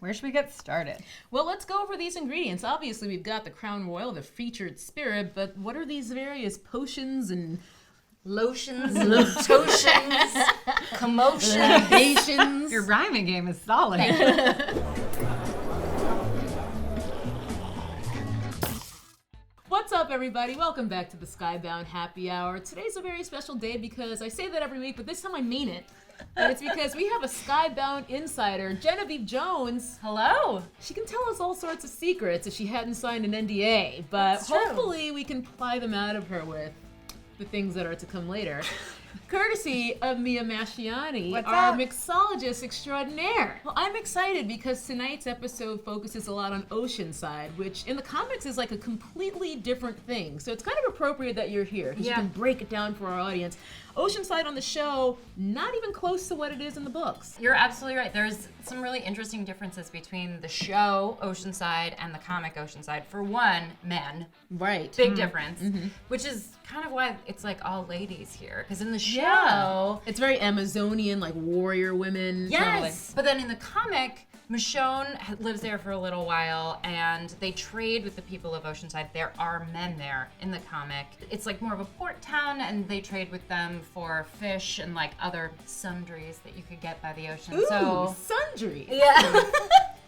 Where should we get started? Well, let's go over these ingredients. Obviously, we've got the Crown Royal, the featured spirit, but what are these various potions and lotions, potions, commotions, libations? Your rhyming game is solid. What's up, everybody? Welcome back to the Skybound Happy Hour. Today's a very special day because I say that every week, but this time I mean it. And it's because we have a Skybound insider, Genevieve Jones. Hello. She can tell us all sorts of secrets if she hadn't signed an NDA, but hopefully we can pry them out of her with the things that are to come later. Courtesy of Mia Mastroianni, our mixologist extraordinaire. Well, I'm excited because tonight's episode focuses a lot on Oceanside, which in the comics is like a completely different thing. So it's kind of appropriate that you're here because you can break it down for our audience. Oceanside on the show, not even close to what it is in the books. You're absolutely right. There's some really interesting differences between the show Oceanside and the comic Oceanside. For one, men. Right. Big difference. Which is kind of why it's like all ladies here. Because in the show... It's very Amazonian, like warrior women. Yes! Totally. But then in the comic, Michonne lives there for a little while, and they trade with the people of Oceanside. There are men there in the comic. It's like more of a port town, and they trade with them for fish and like other sundries that you could get by the ocean. Ooh, sundries. Yeah.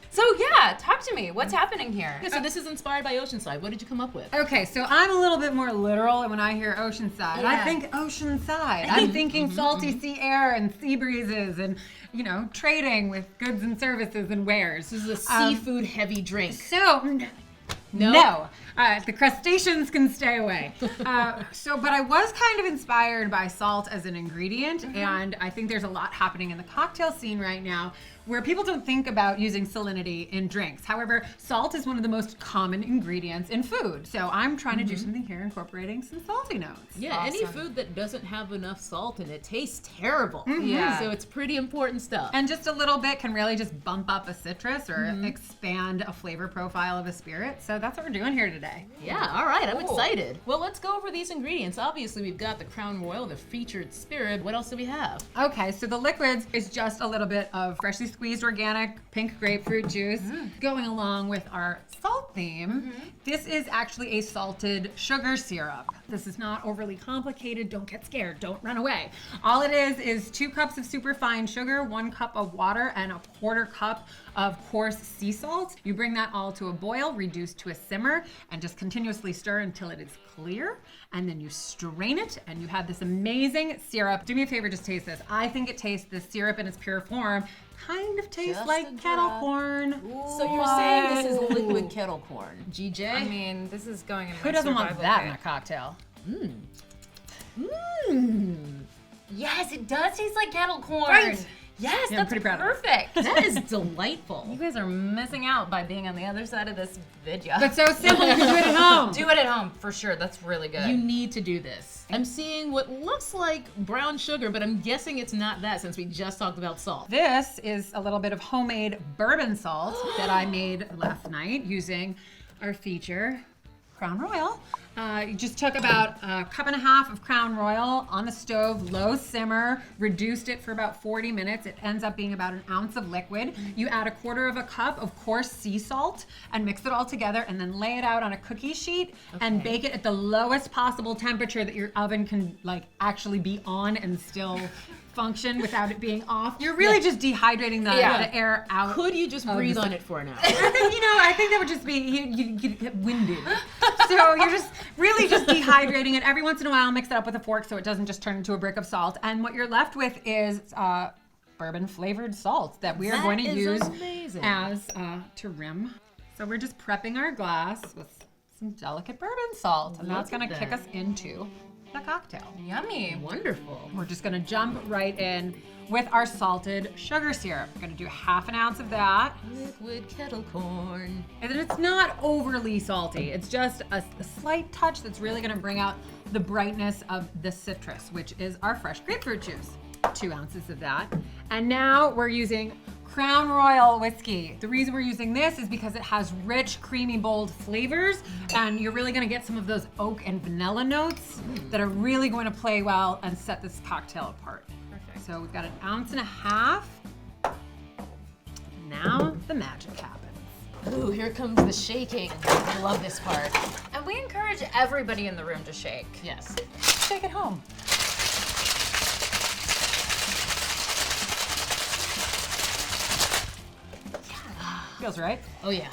So yeah, talk to me. What's happening here? Yeah, so this is inspired by Oceanside. What did you come up with? Okay, so I'm a little bit more literal, and when I hear Oceanside, I think Oceanside. I'm thinking salty sea air and sea breezes and, you know, trading with goods and services and wares. This is a seafood heavy drink. So, no. The crustaceans can stay away. But I was kind of inspired by salt as an ingredient, and I think there's a lot happening in the cocktail scene right now where people don't think about using salinity in drinks. However, salt is one of the most common ingredients in food. So I'm trying to do something here incorporating some salty notes. Yeah, any food that doesn't have enough salt in it tastes terrible. Yeah. So it's pretty important stuff. And just a little bit can really just bump up a citrus or expand a flavor profile of a spirit. So that's what we're doing here today. Yeah, all right, I'm excited. Well, let's go over these ingredients. Obviously, we've got the Crown Royal, the featured spirit. What else do we have? Okay, so the liquids is just a little bit of freshly squeezed organic pink grapefruit juice going along with our salt theme. This is actually a salted sugar syrup. This is not overly complicated. Don't get scared. Don't run away. All it is 2 cups of super fine sugar, 1 cup of water, and a 1/4 cup of coarse sea salt. You bring that all to a boil, reduce to a simmer, and just continuously stir until it is clear. And then you strain it, and you have this amazing syrup. Do me a favor, just taste this. I think it tastes, the syrup in its pure form, kind of tastes Just like a kettle drop. corn. So you're saying this is liquid kettle corn. GJ? I mean, this is going in my Who doesn't want survival that kit. in a cocktail? Yes, it does taste like kettle corn. Right. Yes, Yeah, I'm that's pretty proud of it. perfect. That is delightful. You guys are missing out by being on the other side of this video. But so simple, you can do it at home. Do it at home for sure. That's really good. You need to do this. I'm seeing what looks like brown sugar, but I'm guessing it's not that since we just talked about salt. This is a little bit of homemade bourbon salt that I made last night using our feature, Crown Royal. You just took about 1.5 cups of Crown Royal on the stove, low simmer, reduced it for about 40 minutes. It ends up being about 1 ounce of liquid. You add 1/4 cup of coarse sea salt and mix it all together, and then lay it out on a cookie sheet and bake it at the lowest possible temperature that your oven can like actually be on and still function without it being off. You're really just dehydrating the air out. Could you just breathe on it for an hour? I think that would just be, you'd get winded. So you're just really just dehydrating it. Every once in a while, mix it up with a fork so it doesn't just turn into a brick of salt. And what you're left with is bourbon flavored salt that we are going to use as to rim. So we're just prepping our glass with some delicate bourbon salt. And that's going to kick us into the cocktail. Yummy. Wonderful. We're just gonna jump right in with our salted sugar syrup. We're gonna do 1/2 ounce of that. Liquid kettle corn. And then it's not overly salty. It's just a slight touch that's really gonna bring out the brightness of the citrus, which is our fresh grapefruit juice. 2 ounces of that. And now we're using Crown Royal whiskey. The reason we're using this is because it has rich, creamy, bold flavors, and you're really gonna get some of those oak and vanilla notes that are really going to play well and set this cocktail apart. Perfect. So we've got 1.5 ounces. Now the magic happens. Ooh, here comes the shaking. I love this part. And we encourage everybody in the room to shake. Yes. Take it home. Feels right. Oh yeah.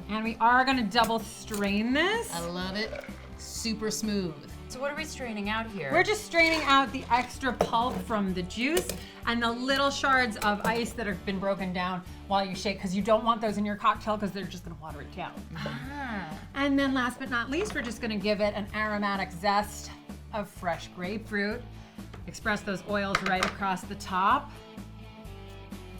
And we are gonna double strain this. I love it. Super smooth. So what are we straining out here? We're just straining out the extra pulp from the juice and the little shards of ice that have been broken down while you shake, because you don't want those in your cocktail because they're just gonna water it down. And then last but not least, we're just gonna give it an aromatic zest of fresh grapefruit. Express those oils right across the top.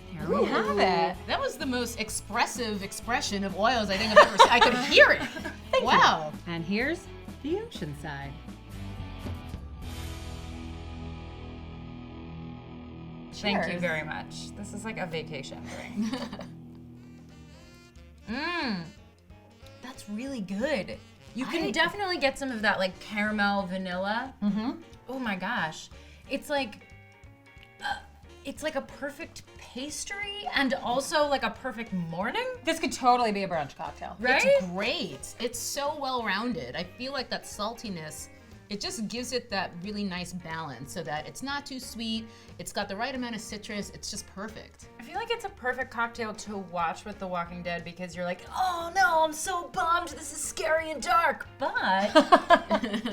Here we have it. That was the most expressive expression of oils I think I've ever seen. I could hear it. Wow. And here's the Oceanside. Thank you Cheers. very much. This is like a vacation drink. That's really good. You can definitely get some of that like caramel vanilla. Oh my gosh. It's like a perfect pastry and also like a perfect morning. This could totally be a brunch cocktail. Right? It's great. It's so well-rounded. I feel like that saltiness, it just gives it that really nice balance so that it's not too sweet. It's got the right amount of citrus. It's just perfect. I feel like it's a perfect cocktail to watch with The Walking Dead because you're like, oh no, I'm so bummed. This is scary and dark. But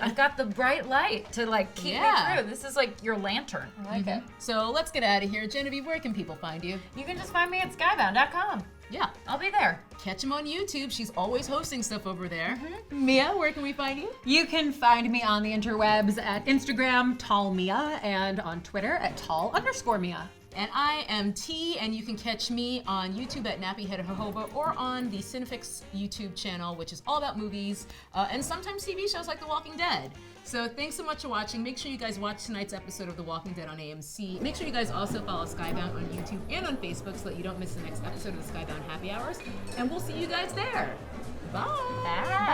I've got the bright light to like keep me through. This is like your lantern. I like it. So let's get out of here. Genevieve, where can people find you? You can just find me at skybound.com. Yeah. I'll be there. Catch him on YouTube. She's always hosting stuff over there. Mia, where can we find you? You can find me on the interwebs at Instagram, tallmia, and on Twitter at tall_Mia. And I am T, and you can catch me on YouTube at Nappyhead Jojoba or on the Cinefix YouTube channel, which is all about movies and sometimes TV shows like The Walking Dead. So thanks so much for watching. Make sure you guys watch tonight's episode of The Walking Dead on AMC. Make sure you guys also follow Skybound on YouTube and on Facebook so that you don't miss the next episode of the Skybound Happy Hours. And we'll see you guys there. Bye. Bye.